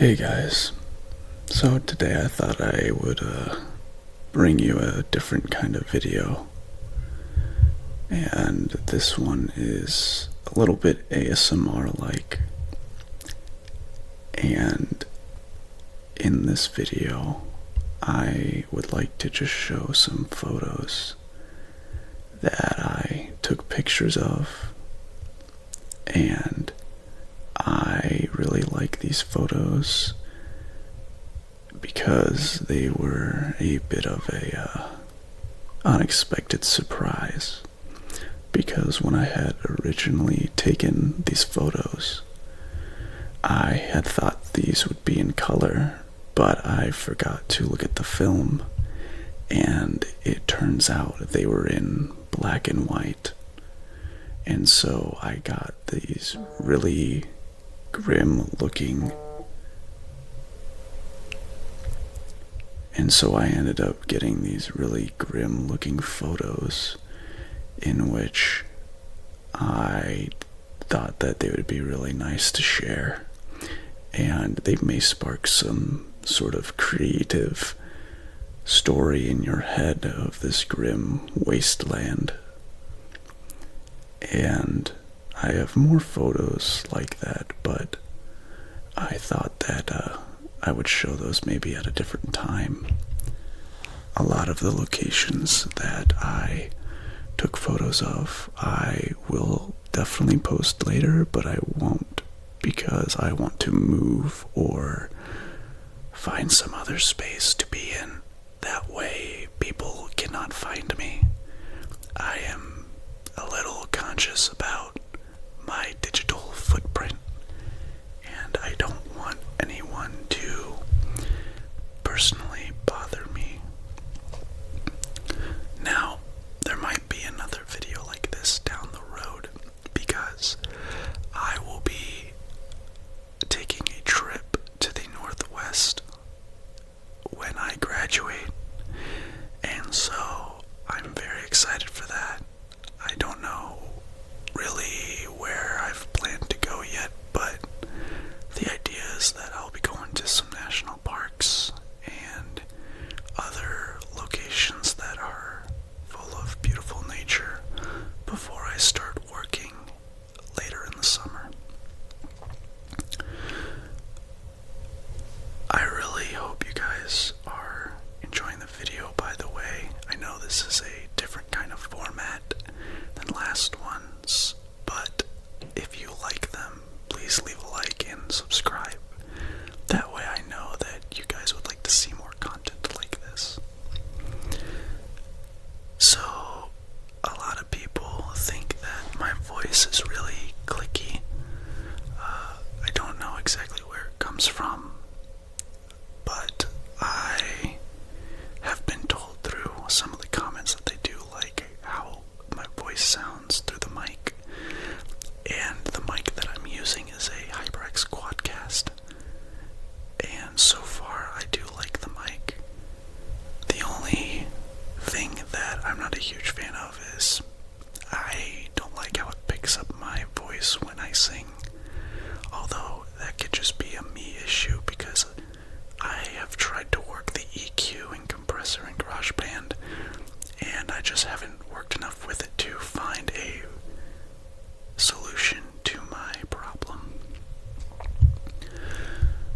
Hey guys, so today I thought I would bring you a different kind of video, and this one is a little bit ASMR-like, and in this video I would like to just show some photos that I took pictures of, and I really like these photos because they were a bit of a unexpected surprise. Because when I had originally taken these photos, I had thought these would be in color, but I forgot to look at the film, and it turns out they were in black and white. And so I got these really grim looking, and so I ended up getting these really grim looking photos in which I thought that they would be really nice to share, and they may spark some sort of creative story in your head of this grim wasteland. And I have more photos like that, but I thought that I would show those maybe at a different time. A lot of the locations that I took photos of I will definitely post later, but I won't because I want to move or find some other space to be in. That way people cannot find me. I am a little conscious about my digital footprint, and I don't want anyone to personally bother me. Now, there might be another video like this down the road because I will be taking a trip to the Northwest when I graduate, and so I'm very excited for that. I don't know really where I've planned to go yet, but the idea is that I'll be going to some national parks and other locations that are full of beautiful nature before I start working later in the summer. I really hope you guys are enjoying the video, by the way. I know this is a different kind of format than last ones, but if you like them, please leave a like and subscribe. That way I know that you guys would like to see more content like this. So, a lot of people think that my voice is really clicky. I don't know exactly where it comes from, but I have been told through some of the comments that they do like how my voice sounds through the mic, and the mic that I'm using is a HyperX Quadcast, and so far I do like the mic. The only thing that I'm not a huge fan of is I don't like how it picks up my voice when I sing, although that could just be a me issue because I have tried to work the EQ and compressor in GarageBand, and I just haven't worked enough with it to find a solution to my problem.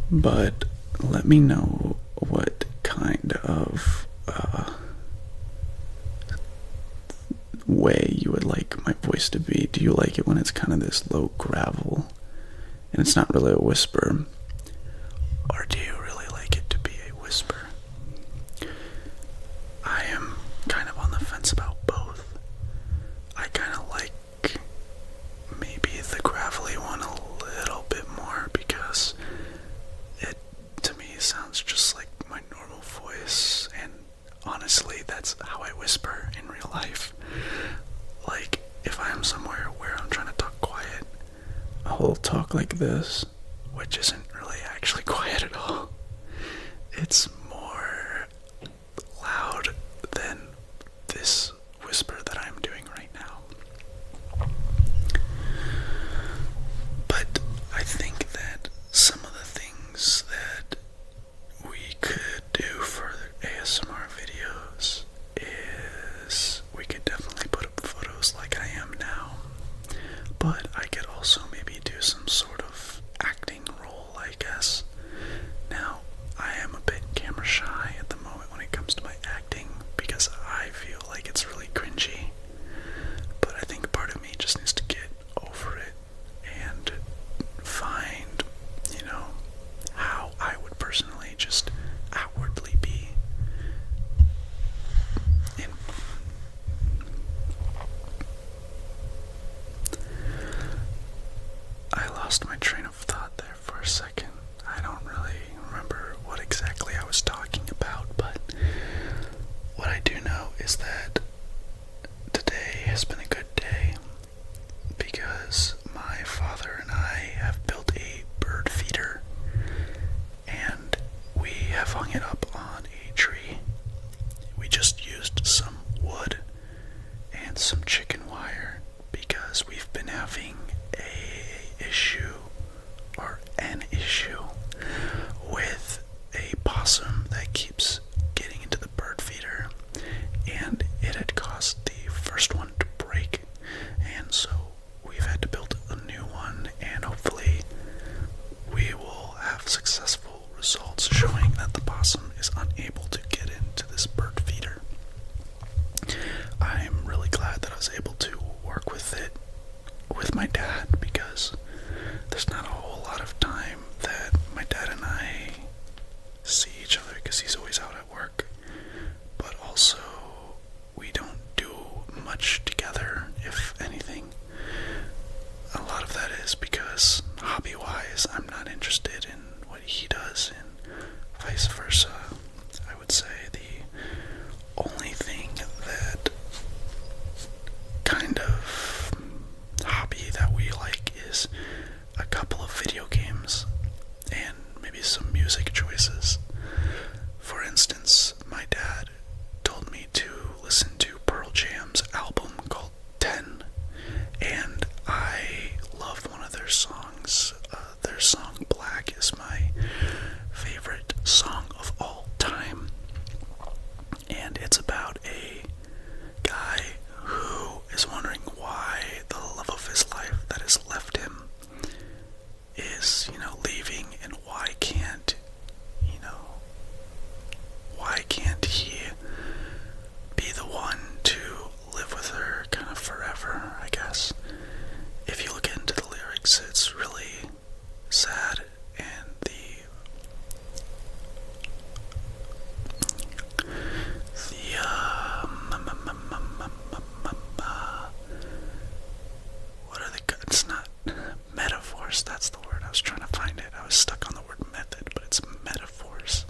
But let me know what kind of way you would like my voice to be. Do you like it when it's kind of this low gravel and it's not really a whisper? Or do you really like it to be a whisper? I am kind of on the fence about both. I kind of like maybe the gravelly one a little bit more because it, to me, sounds just like my normal voice, and honestly, that's how I whisper in real life. Like, if I'm somewhere where I'm trying to talk quiet, I'll talk like this, which isn't really actually quiet at all. It's more loud than this whisper that I'm doing right now. But I think that some of the things that vice versa. I would say the only thing that kind of hobby that we like is a couple of video games and maybe some music choices. For instance, my dad told me to listen to Pearl Jam's album called 10, and I loved one of their songs. Their song Black is my favorite song of all time, and it's about a guy who is wondering why the love of his life that has left him is, leaving, and why can't he be the one to live with her kind of forever, I guess. If you look into the lyrics, it's really sad, and what are they? It's not metaphors. That's the word. I was trying to find it. I was stuck on the word method, but it's metaphors.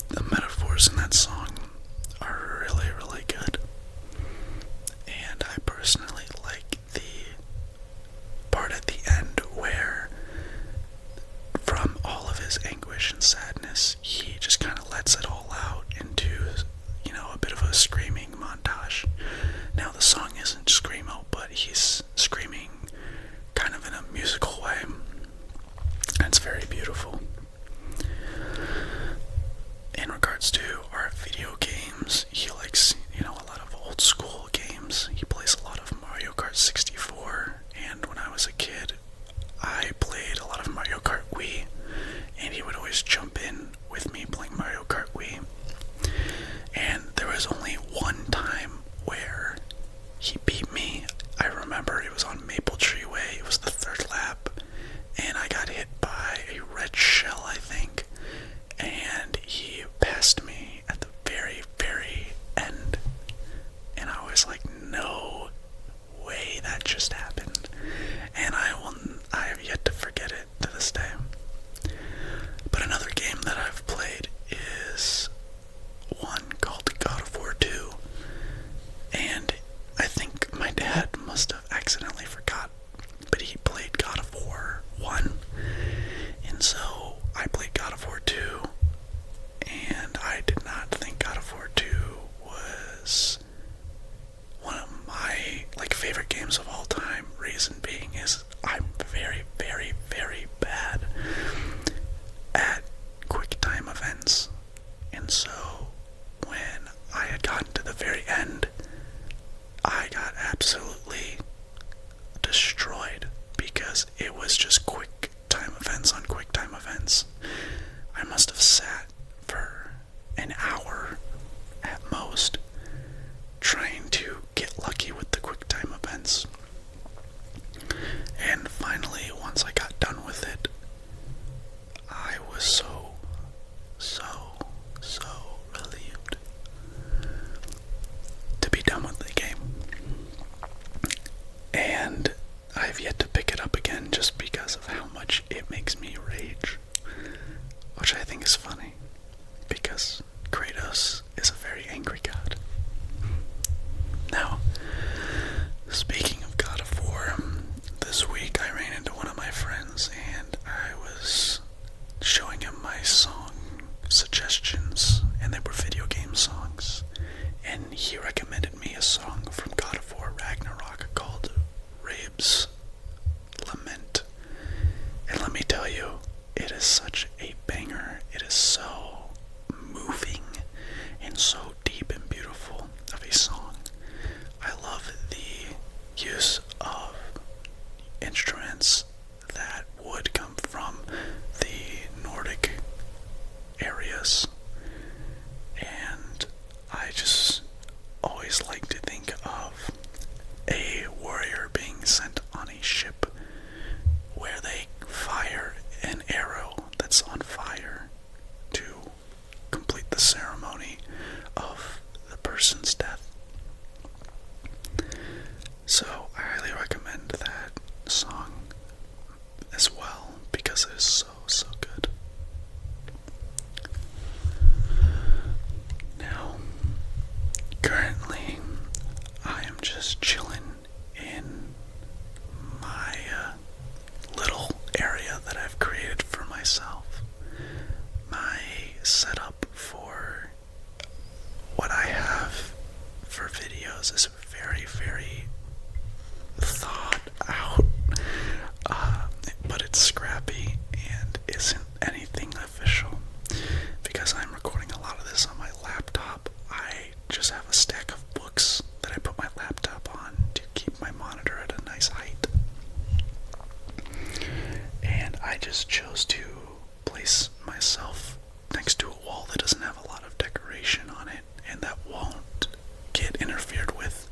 The metaphors in that song are really, really good. And I personally like the part at the end where, from all of his anguish and sadness, he just kind of lets it all out into, a bit of a screaming montage. Now, the song isn't screamo, but he's screaming kind of in a musical way. And it's very beautiful. In regards to our video games, he likes, a lot of old school games. He plays a lot of Mario Kart 64, and when I was a kid, I played a lot of Mario Kart Wii, and he would always jump in with me playing Mario Kart Wii. And there was only one time where he beat me. I remember it was on Maple Tree Way. It was the third lap, and I got hit by a red shell, I think, and he passed me at the very, very end. And I was like, no way that just happened. And I have yet to forget it to this day. But another game that I've played is one called God of War 2. And I think my dad must have accidentally forgot, but he played God of War 1. And so I played God of War 2, and I did not think God of War 2 was one of my favorite games of all time. Reason being is I'm very, very, very bad at quick time events. And so when I had gotten to the very end, I got absolutely destroyed because it was just quick time events on quick time events. I must have sat for an hour at most trying to get lucky with the quick time events. And finally, once I got done with it, I was so relieved to be done with the game. And I've yet to pick it up again just because of how much it makes me rage, which I think is funny, because Kratos is a very angry god. Now, speaking of God of War, this week I ran into one of my friends and I was showing him my song suggestions, and they were video game songs, and he recommended me a song from God of War Ragnarok called Rabe's Lament. And let me tell you, it is such a banger. It is so moving and so deep and beautiful of a song. I love the use of instruments that would come from the Nordic areas, and I just always like to think of a warrior being sent on a ship where they fire an arrow that's on fire to complete the ceremony of the person's death. So I highly recommend that song as well because it is so good. just chilling in my little area that I've created for myself. My setup for what I have for videos is very, very thought out, but it's scrappy and isn't anything official. Because I'm recording a lot of this on my laptop, I just have a stack of books that I put my laptop on to keep my monitor at a nice height. And I just chose to place myself next to a wall that doesn't have a lot of decoration on it, and that won't get interfered with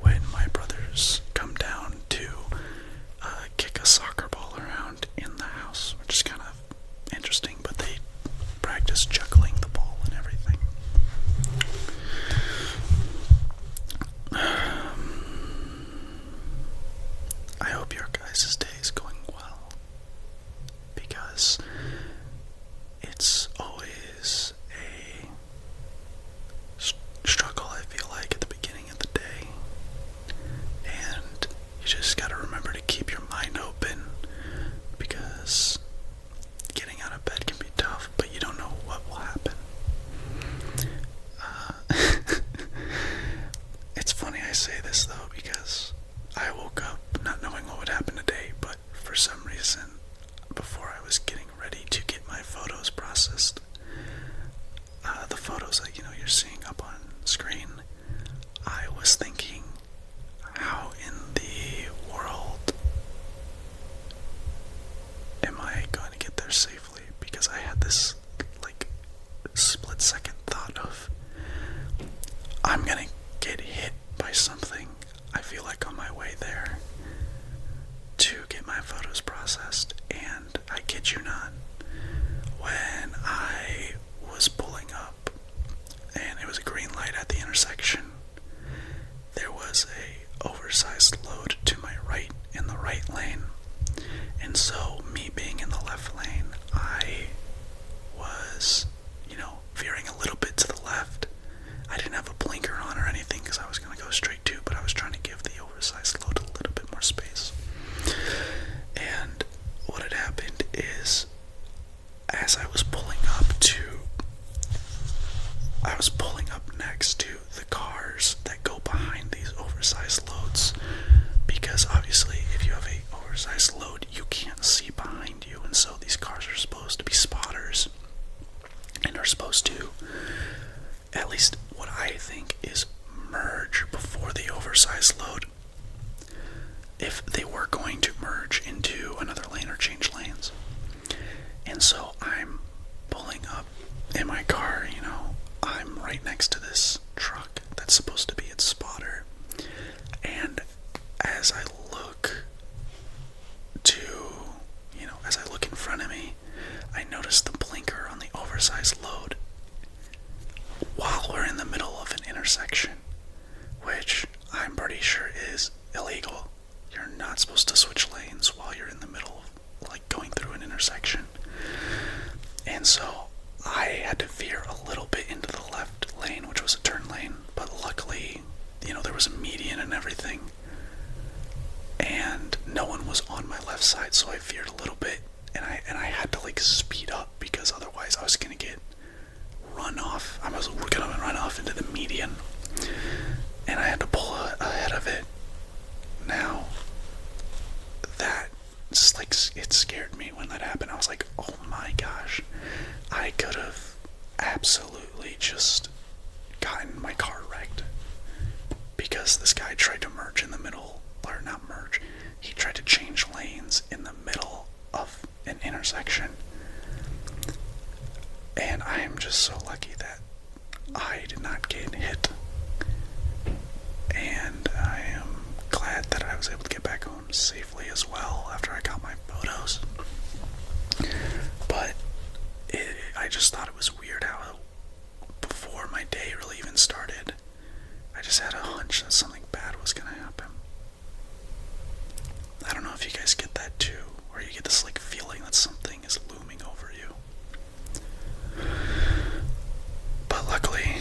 when my brothers come down to kick a soccer ball around in the house, which is kind of interesting, but they practice juggling the ball and everything. I hope your guys' day is going well, because it's always a struggle, I feel like, at the beginning of the day, and you just gotta remember to keep your mind open, because getting out of bed can be tough, but you don't know what will happen. It's funny I say this though, because I woke up not knowing what would happen today, but for some reason, before I was getting ready to get my photos processed, the photos that you're seeing up on screen, I was thinking, how in the world am I going to get there safely? Because I had this split second thought of, I'm gonna get hit by something, I feel like, on my way there to get my photos processed. And I kid you not, when I was pulling up and it was a green light at the intersection, there was a oversized load to my right in the right lane. And so, me being in the left lane, I was, veering a little bit to the left. I didn't have a blinker on or anything because I was going to go straight to, but I was trying to give the oversized load a little bit more space. And what had happened is, as I was pulling up next to the cars that go behind these oversized loads, because obviously if you have a oversized load, you can't see behind you, and so these cars are supposed to be spotters and are supposed to, at least what I think, is merge before the oversized load, if they were going to merge into another lane or change lanes. And so I'm pulling up in my car, I'm right next to this truck that's supposed to be its spotter, and as I look in front of me, I notice the blinker on the oversized load while we're in the middle of an intersection, which I'm pretty sure is illegal. You're not supposed to switch lanes while you're in the middle of, going through an intersection. And so I had to veer a little bit into the left lane, which was a turn lane, but luckily, there was a median and everything, and no one was on my left side, so I veered a little bit, and I had to speed up, because otherwise I was gonna get run off. We're gonna run off into the median, and I had to pull ahead of it. Now, that just it scared me when that happened. I was like, oh my gosh, I could have absolutely just gotten my car wrecked, because this guy tried to merge in the middle, or not merge, he tried to change lanes in the middle of an intersection. And I am just so lucky that I did not get hit, and I am glad that I was able to get back home safely as well after I got my photos. But I just thought it was weird how before my day really even started, I just had a hunch that something bad was gonna happen. I don't know if you guys get that too, or you get this feeling that something is looming over you. But luckily,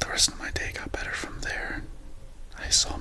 the rest of my day got better from there. I saw